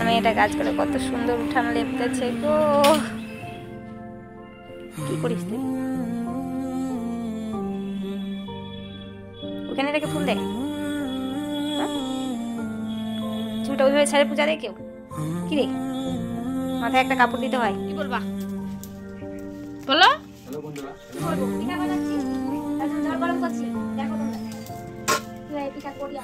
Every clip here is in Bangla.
মেয়েটা কাজ করে কত সুন্দর উঠান লেপতেছে গো। কি করিস তুই? ওখানে রেখে ফুল দে। চুলটা ওইভাবে ছেড়ে পূজা দেয় কেউ? কি রে, মাথায় একটা কাপড় দিতে হয়। কি বলবা বলো? পিঠা বানাচ্ছি, জল গরম করছি, দেখো তোমরা পিঠা করি।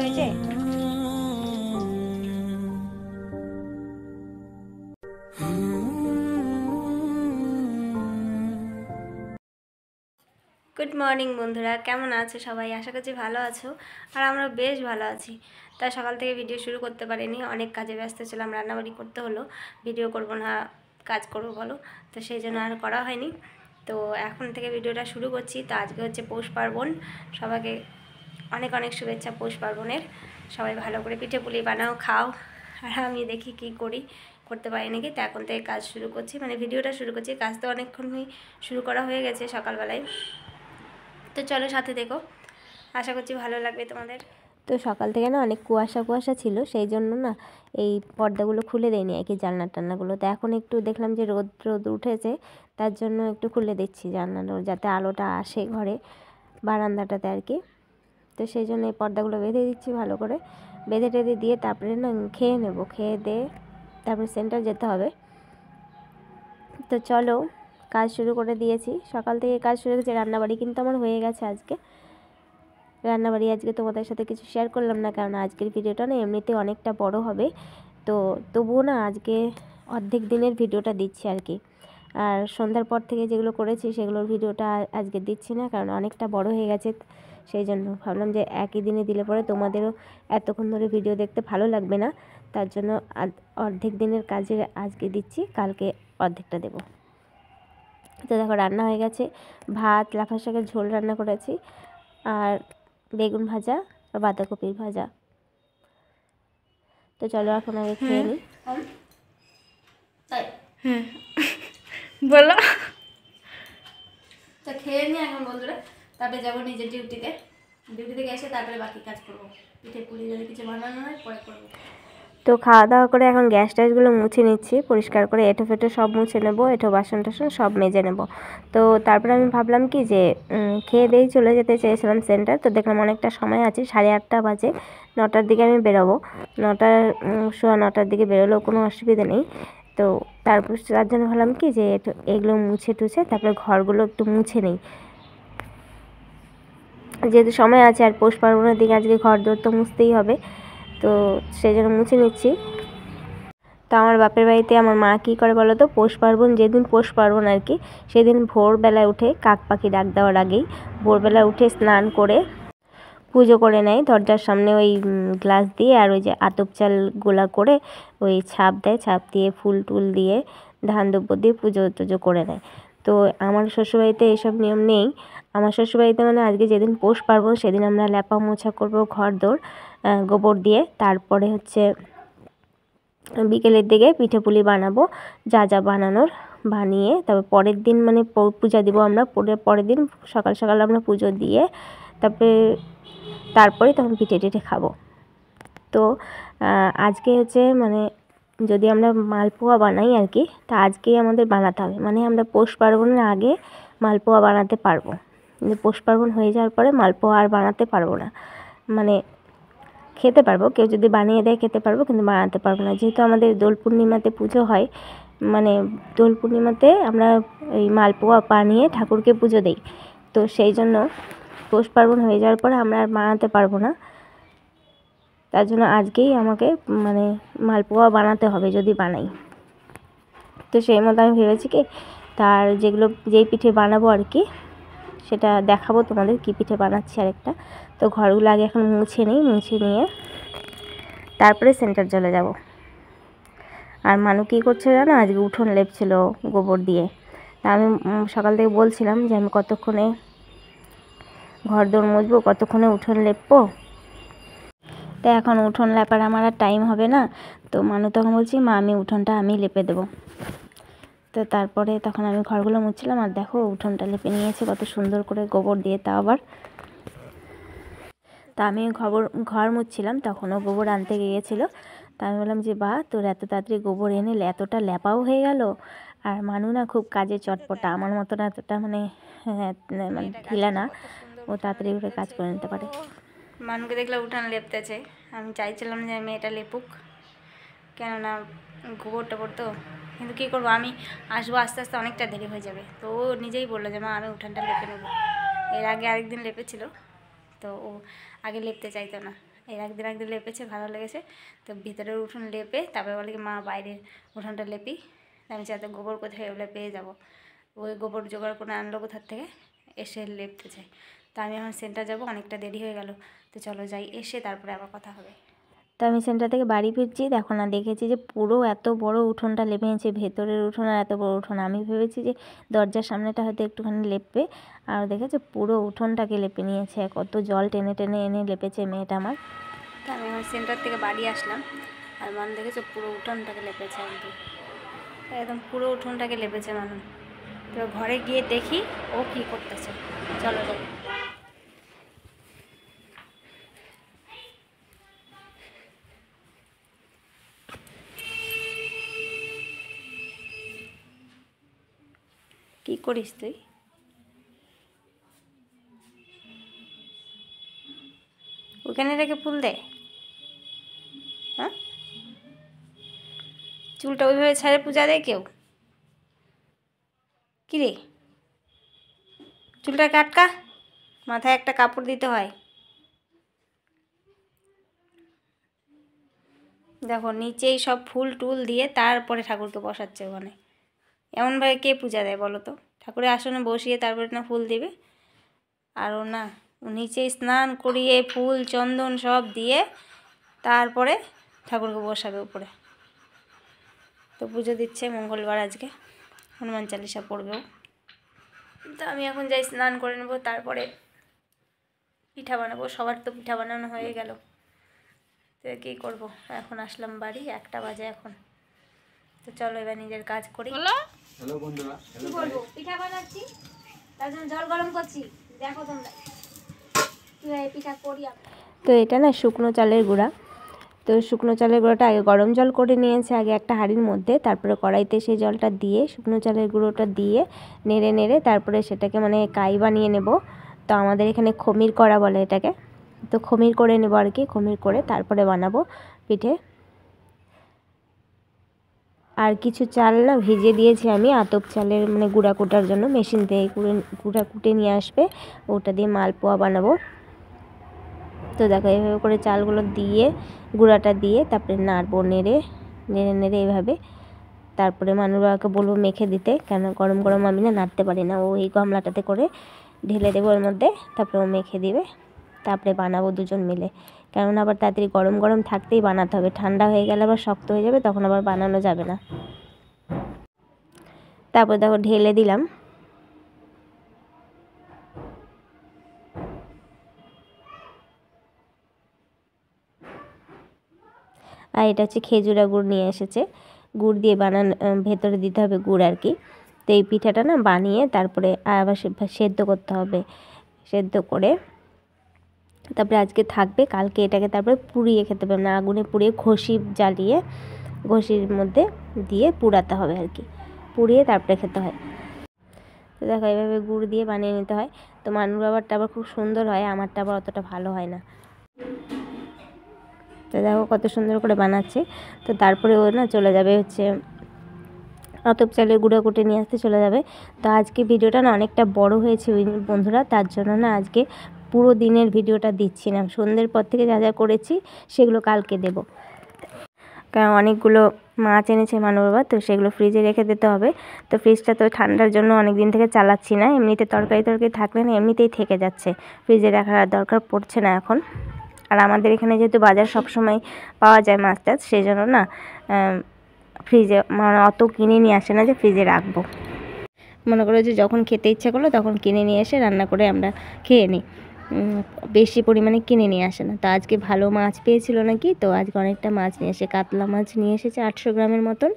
হয়েছে গুড মর্নিং বন্ধুরা, কেমন আছো সবাই? আশা করছি ভালো আছো, আর আমরা বেশ ভালো আছি। তাই সকাল থেকে ভিডিও শুরু করতে পারিনি, অনেক কাজে ব্যস্ত ছিলাম, রান্নাবাড়ি করতে হলো, ভিডিও করব না কাজ করবো বলো, তো সেই জন্য আর করা হয়নি। তো এখন থেকে ভিডিওটা শুরু করছি। তো আজকে হচ্ছে পৌষ পার্বণ, সবাইকে অনেক অনেক শুভেচ্ছা পৌষ পার্বণের। সবাই ভালো করে পিঠে পুলি বানাও, খাও, আর আমি দেখি কি করি, করতে পারি নাকি। তো এখন থেকে কাজ শুরু করছি, মানে ভিডিওটা শুরু করছি। কাজ তো অনেকক্ষণই শুরু করা হয়ে গেছে সকালবেলায়। তো চলো সাথে দেখো, আশা করছি ভালো লাগবে তোমাদের। তো সকাল থেকে না অনেক কুয়াশা কুয়াশা ছিল, সেই জন্য না এই পর্দাগুলো খুলে দেয়নি আর কি, জানলা টান্নাগুলো। তো এখন একটু দেখলাম যে রোদ রোদ উঠেছে, তার জন্য একটু খুলে দিচ্ছি জানলাগুলো, যাতে আলোটা আসে ঘরে, বারান্দাটাতে আর কি। তো সেই জন্য এই পর্দাগুলো বেঁধে দিচ্ছি ভালো করে, বেঁধে টেঁধে দিয়ে তারপরে না খেয়ে নেব, খেয়ে দিয়ে তারপরে সেন্টার যেতে হবে। তো চলো কাজ শুরু করে দিয়েছি, সকাল থেকে কাজ শুরু করেছি। রান্নাবাড়ি কিন্তু আমার হয়ে গেছে আজকে। রান্নাবাড়ি আজকে তোমাদের সাথে কিছু শেয়ার করলাম না, কারণ আজকের ভিডিওটা না এমনিতে অনেকটা বড় হবে। তো তবুও না আজকে অর্ধেক দিনের ভিডিওটা দিচ্ছি আর কি। আর সন্ধ্যার পর থেকে যেগুলো করেছি সেগুলোর ভিডিওটা আজকে দিচ্ছি না, কারণ অনেকটা বড় হয়ে গেছে। সেই জন্য ভাবলাম যে একই দিনে দিলে পরে তোমাদেরও এতক্ষণ ধরে ভিডিও দেখতে ভালো লাগবে না, তার জন্য অর্ধেক দিনের কাজে আজকে দিচ্ছি, কালকে অর্ধেকটা দেবো। তো দেখো রান্না হয়ে গেছে, ভাত, লাফা শাকের ঝোল রান্না করেছি, আর বেগুন ভাজা আর বাঁধাকপির ভাজা। তো চলো এখন আগে খেয়ে নিই। বলো। তো খেয়ে নিই এখন বন্ধুরা, তারপরে যাবো নিজের ডিউটিতে। ডিউটি থেকে এসে তারপরে বাকি কাজ করবো, পিঠে পুলি যদি কিছু বানানো হয় পরে করবো। তো খাওয়া দাওয়া করে এখন গ্যাস ট্যাসগুলো মুছে নিচ্ছি, পরিষ্কার করে এঁটো ফেটো সব মুছে নেবো, এঁটো বাসন টাসন সব মেজে নেব। তো তারপরে আমি ভাবলাম কি যে খেয়ে দিয়েই চলে যেতে চেয়েছিলাম সেন্টার। তো দেখলাম অনেকটা সময় আছে, 8:30 বাজে, 9টার দিকে আমি বেরোবো। 9টার দিকে বেরোলেও কোনো অসুবিধা নেই। তো তারপর তার জন্য ভাবলাম কি যে এগুলো মুছে টুছে তারপরে ঘরগুলো একটু মুছে নেই, যেহেতু সময় আছে। আর পৌষ পার্বণের দিকে আজকে ঘর দোর তো মুছতেই হবে, তো সেই জন্য মুছে নিচ্ছি। তো আমার বাপের বাড়িতে আমার মা কী করে বলো তো, পৌষ পার্বণ যেদিন পৌষ পার্বণ আর কি, সেদিন ভোরবেলায় উঠে, কাক পাখি ডাক দেওয়ার আগেই ভোরবেলা উঠে স্নান করে পুজো করে নেয় দরজার সামনে, ওই গ্লাস দিয়ে আর ওই যে আতপ চাল গোলা করে ওই ছাপ দেয়, ছাপ দিয়ে ফুল টুল দিয়ে ধান দুব্য দিয়ে পুজো টুজো করে নেয়। তো আমার শ্বশুরবাড়িতে এইসব নিয়ম নেই। আমার শ্বশুরবাড়িতে মানে আজকে যেদিন পৌষ পার্বণ সেদিন আমরা লেপা মোছা করবো ঘর দোর গোবর দিয়ে, তারপরে হচ্ছে বিকেলের দিকে পিঠে পুলি বানাবো, যা যা বানানোর বানিয়ে তারপর পরের দিন মানে পূজা দিব আমরা। পরের দিন সকাল সকাল আমরা পুজো দিয়ে তারপরে তখন পিঠে টিঠে খাবো। তো আজকে হচ্ছে মানে যদি আমরা মালপোয়া বানাই আর কি, তা আজকেই আমাদের বানাতে হবে, মানে আমরা পৌষ পার্বণের আগে মালপোয়া বানাতে পারবো, কিন্তু পৌষ পার্বণ হয়ে যাওয়ার পরে মালপোয়া আর বানাতে পারবো না। মানে খেতে পারবো, কেউ যদি বানিয়ে দেয় খেতে পারবো, কিন্তু বানাতে পারবো না। যেহেতু আমাদের দোল পূর্ণিমাতে পুজো হয়, মানে দোল পূর্ণিমাতে আমরা এই মালপোয়া বানিয়ে ঠাকুরকে পুজো দিই, তো সেই জন্য পৌষ পার্বণ হয়ে যাওয়ার পরে আমরা আর বানাতে পারবো না। তার জন্য আজকেই আমাকে মানে মালপোয়া বানাতে হবে যদি বানাই। তো সেই মতো আমি ভেবেছি কি, তার যেই পিঠে বানাবো আর কি, সেটা দেখাবো তোমাদের কী পিঠে বানাচ্ছি আরেকটা। তো ঘরগুলো আগে এখন মুছে নিই, মুছে নিয়ে তারপরে সেন্টার চলে যাব। আর মানু কী করছে জানো, আজকে উঠোন লেপছিল গোবর দিয়ে। তা আমি সকাল থেকে বলছিলাম যে আমি কতক্ষণে ঘর দোর মুছবো, কতক্ষণে উঠোন লেপবো। তাই এখন উঠোন লেপার আমার আর টাইম হবে না। তো মানু তখন বলছি, মা আমি উঠোনটা আমি লেপে দেবো। তো তারপরে তখন আমি ঘরগুলো মুছছিলাম, আর দেখো উঠোনটা লেপে নিয়েছে কত সুন্দর করে গোবর দিয়ে। তা আবার তা আমি ঘর মুছছিলাম, তখনও গোবর আনতে গিয়েছিলো। তা আমি বললাম যে বাহ, তোর এত তাড়াতাড়ি গোবর এনে এতটা ল্যাপাও হয়ে গেল। আর মানু না খুব কাজে চটপটা, আমার মতো না এতটা মানে ঢিলা না, ও তাড়াতাড়ি করে কাজ করে নিতে পারে। মানুকে দেখলে উঠান লেপতেছে, আমি চাইছিলাম যে মেয়েটা লেপুক, কেননা গোবর টোবর তো। কিন্তু কী করবো, আমি আসবো আস্তে আস্তে অনেকটা দেরি হয়ে যাবে। তো ও নিজেই বললো যে মা আমি উঠানটা লেপে নেবো। এর আগে আরেকদিন লেপেছিল, তো ও আগে লেপতে চাইতো না, এর একদিন লেপেছে, ভালো লেগেছে। তো ভিতরের উঠোন লেপে তারপরে বলে কি মা বাইরের উঠোনটা লেপি। আমি চাইতে গোবর কোথায় ওগুলো পেয়ে যাবো, ওই গোবর জোগাড় করে আনলো কোথার থেকে, এসে লেপতে চাই। তো আমি এখন সেন্টার যাবো, অনেকটা দেরি হয়ে গেল। তো চলো যাই, এসে তারপরে আবার কথা হবে। তো আমি সেন্টার থেকে বাড়ি ফিরছি, দেখো না দেখেছি যে পুরো এত বড় উঠোনটা লেপে নিয়েছে, ভেতরের উঠোন আর এত বড় উঠোন। আমি ভেবেছি যে দরজার সামনেটা হয়তো একটুখানি লেপবে, আর দেখেছে পুরো উঠোনটাকে লেপে নিয়েছে। কত জল টেনে টেনে এনে লেপেছে মেয়েটা আমার। তো আমি আমার সেন্টার থেকে বাড়ি আসলাম, আর মানুষ দেখেছে পুরো উঠোনটাকে লেপেছে, একদম পুরো উঠোনটাকে লেপেছে মানুষ। তো ঘরে গিয়ে দেখি ও কি করতেছে, চলো যাই। কি করিস তুই? ওখানে রেখে ফুল দে, হ্যাঁ? চুলটা ওইভাবে ছাড়ে পূজা দেয় কেউ? কি রে, চুলটা কাটকা, মাথায় একটা কাপড় দিতে হয়। দেখো নিচেই সব ফুল টুল দিয়ে তারপরে ঠাকুরকে বসাচ্ছে ওখানে। এমনভাবে কে পূজা দেয় বলো তো? ঠাকুরের আসনে বসিয়ে তারপরে না ফুল দেবে। আর ও না, নিচে স্নান করিয়ে ফুল চন্দন সব দিয়ে তারপরে ঠাকুরকে বসাবে উপরে। তো পুজো দিচ্ছে মঙ্গলবার আজকে, হনুমান চালিসা পড়বেও। তো আমি এখন যাই স্নান করে নেবো, তারপরে পিঠা বানাবো। সবার তো পিঠা বানানো হয়ে গেল, তো কী করবো, এখন আসলাম বাড়ি, 1টা বাজে এখন। তো চলো এবার নিজের কাজ করি। হ্যালো বন্ধুরা, কি বলবো, পিঠা বানাচ্ছি, তার জন্য জল গরম করছি, দেখো তোমরা কীভাবে পিঠা করি। তো এটা না শুকনো চালের গুঁড়া। তো শুকনো চালের গুঁড়োটা আগে গরম জল করে নিয়েছে আগে একটা হাঁড়ির মধ্যে, তারপরে কড়াইতে সেই জলটা দিয়ে শুকনো চালের গুঁড়োটা দিয়ে নেড়ে নেড়ে তারপরে সেটাকে মানে কাই বানিয়ে নেব। তো আমাদের এখানে খমির করা বলে এটাকে। তো খমির করে নেব আর কি, খমির করে তারপরে বানাবো পিঠে। আর কিছু চাল না ভিজিয়ে দিয়েছি আমি, আতপ চালের মানে গুঁড়া কোটার জন্য, মেশিন থেকে গুঁড়া কুটে নিয়ে আসবে, ওটা দিয়ে মালপোয়া বানাবো। তো দেখো এইভাবে করে চালগুলো দিয়ে গুঁড়াটা দিয়ে তারপরে নাড়বো, নেড়ে নেড়ে নেড়ে এইভাবে। তারপরে মানুর বাবাকে বলবো মেখে দিতে, কেন গরম গরম আমি না নাড়তে পারি না। ও এই গামলাটাতে করে ঢেলে দেবো ওর মধ্যে, তারপরে ও মেখে দিবে, তারপরে বানাবো দুজন মিলে। কেননা আবার তাড়াতাড়ি গরম গরম থাকতেই বানাতে হবে, ঠান্ডা হয়ে গেলে আবার শক্ত হয়ে যাবে, তখন আবার বানানো যাবে না। তারপর দেখো ঢেলে দিলাম। আর এটা হচ্ছে খেজুরা গুড় নিয়ে এসেছে, গুড় দিয়ে বানানো, ভেতরে দিতে হবে গুড় আর কি। তো এই পিঠাটা না বানিয়ে তারপরে আবার সেদ্ধ করতে হবে, সেদ্ধ করে তারপরে আজকে থাকবে, কালকে এটাকে তারপরে পুড়িয়ে খেতে হবে, না আগুনে পুড়িয়ে ঘষি জ্বালিয়ে ঘষির মধ্যে দিয়ে পুড়াতে হবে আর কি, পুড়িয়ে তারপরে খেতে হয়। তো দেখো এইভাবে গুড় দিয়ে বানিয়ে নিতে হয়। তো মানুর বাবারটা আবার খুব সুন্দর হয়, আমারটা আবার অতটা ভালো হয় না। তো দেখো কত সুন্দর করে বানাচ্ছে। তো তারপরে ও না চলে যাবে হচ্ছে আতপ চালের গুঁড়ো কুটে নিয়ে আসতে চলে যাবে। তো আজকে ভিডিওটা না অনেকটা বড় হয়েছে বন্ধুরা, তার জন্য না আজকে পুরো দিনের ভিডিওটা দিচ্ছি না, সন্ধ্যের পর থেকে যা যা করেছি সেগুলো কালকে দেব। কারণ অনেকগুলো মাছ এনেছে মানু বাবা, তো সেগুলো ফ্রিজে রেখে দিতে হবে। তো ফ্রিজটা তো ঠান্ডার জন্য অনেক দিন থেকে চালাচ্ছি না, এমনিতে তরকারি থাকলে না এমনিতেই থেকে যাচ্ছে, ফ্রিজে রাখার দরকার পড়ছে না এখন। আর আমাদের এখানে যেহেতু বাজার সবসময় পাওয়া যায় মাছ টাছ, সেই জন্য না ফ্রিজে মানে অত কিনে নিয়ে আসে না যে ফ্রিজে রাখবো। মনে করো যে যখন খেতে ইচ্ছা করলো তখন কিনে নিয়ে এসে রান্না করে আমরা খেয়ে নিই, বেশি পরিমাণে কিনে নিয়ে আসে না। তো আজকে ভালো মাছ পেয়েছিল নাকি, তো আজকে অনেকটা মাছ নিয়ে এসে কাতলা মাছ নিয়ে এসেছে 800 গ্রামের মতন,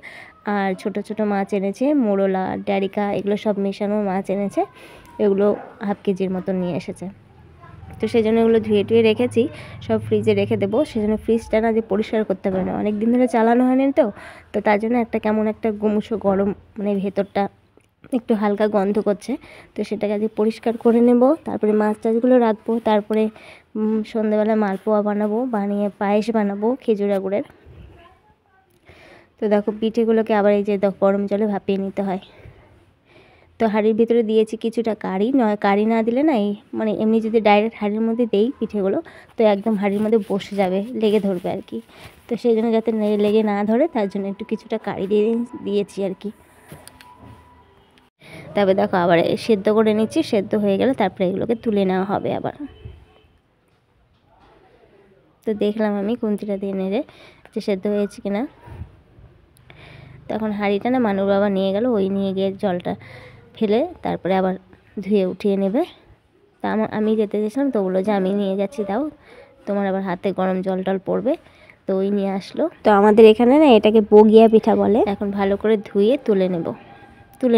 আর ছোট ছোট মাছ এনেছে, মোরলা, ড্যারিকা, এগুলো সব মেশানো মাছ এনেছে। এগুলো হাফ কেজির মতো নিয়ে এসেছে। তো সেই জন্য এগুলো ধুয়ে টুয়ে রেখেছি, সব ফ্রিজে রেখে দেবো। সেই জন্য ফ্রিজটা না যে পরিষ্কার করতে পারে না, অনেক দিন ধরে চালানো হয়নি তো তার জন্য একটা কেমন একটা গুমুসো গরম, মানে ভেতরটা একটু হালকা গন্ধ করছে। তো সেটাকে আজকে পরিষ্কার করে নেব, তারপরে মাছ টাছগুলো রাখবো। তারপরে সন্ধ্যেবেলা মালপোয়া বানাবো, বানিয়ে পায়েস বানাবো খেজুরা গুড়ের। তো দেখো পিঠেগুলোকে আবার এই যে গরম জলে ভাপিয়ে নিতে হয়। তো হাঁড়ির ভিতরে দিয়েছি কিছুটা কারি, নয় কারি না দিলে না, এই মানে এমনি যদি ডাইরেক্ট হাঁড়ির মধ্যে দেই পিঠেগুলো, তো একদম হাঁড়ির মধ্যে বসে যাবে, লেগে ধরবে আর কি। তো সেই জন্য যাতে লেগে না ধরে, তার জন্য একটু কিছুটা কারি দিয়েছি আর কি। তবে দেখো আবার সেদ্ধ করে নিচ্ছি, সেদ্ধ হয়ে গেলে তারপরে এগুলোকে তুলে নেওয়া হবে আবার। তো দেখলাম আমি খুন্তিটা দিয়ে নেড়ে যে সেদ্ধ হয়েছে কিনা। তখন হাঁড়িটা না মানুর বাবা নিয়ে গেল, ওই নিয়ে গিয়ে জলটা ফেলে তারপরে আবার ধুয়ে উঠিয়ে নেবে। তা আমি যেতে চেয়েছিলাম, তো বললো যে আমি নিয়ে যাচ্ছি, দাও, তোমার আবার হাতে গরম জল টল পড়বে। তো ওই নিয়ে আসলো। তো আমাদের এখানে না এটাকে বগিয়া পিঠা বলে। এখন ভালো করে ধুয়ে তুলে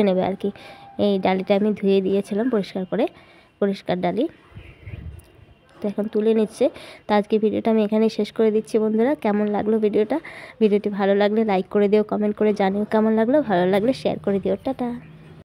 নেবে আর কি। এই ডালিটা আমি ধুয়ে দিয়েছিলাম পরিষ্কার ডালি। তো এখন তুলে নিচ্ছে। তো আজকে ভিডিওটা আমি এখানেই শেষ করে দিচ্ছি বন্ধুরা। কেমন লাগলো ভিডিওটি ভালো লাগলে লাইক করে দিও, কমেন্ট করে জানিও কেমন লাগলো, ভালো লাগলে শেয়ার করে দিও। টাটা।